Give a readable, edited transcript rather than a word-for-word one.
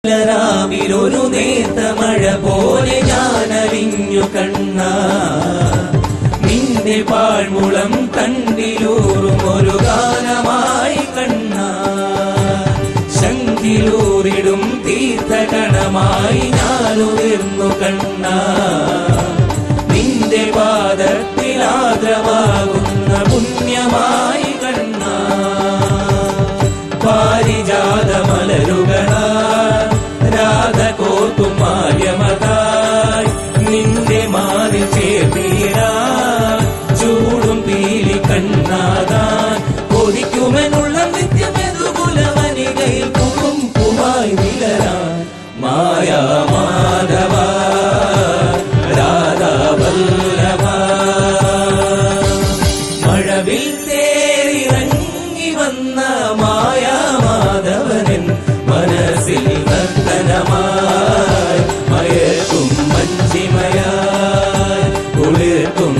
രാവിലൊരു നേർത്ത മഴ പോലെ ഞാനറിഞ്ഞു കണ്ണ നിന്റെ പാഴ്മുളം കണ്ടിലൂറും ഒരു ഗാനമായി കണ്ണ ശംഖിലൂറിടും തീർത്ഥകണമായി ഞാനുയർന്നു കണ്ണ നിന്റെ പാദത്തിലാദ്രമാകുന്ന പുണ്യമായി കണ്ണ പാരിജാത മലരുകളാ രാധകോത്തുമാര്യമതായി നിന്റെ മാറി ചേർത്തിടാ ചൂടും പീലി കണ്ണാതാൻ കൊതിക്കുമെന്നുള്ള നിത്യമെതുകുലവനികയിൽ കുറുമ്പുമായി വിലരാൻ മായാ മാധവ രാധാവല്ലഭ മഴവിൽ തേരിറങ്ങി വന്ന മായാ മാധവനൻ മനസ്സിൽ നർത്തനമായി മയക്കും മഞ്ചിമയായി കുളിർക്കും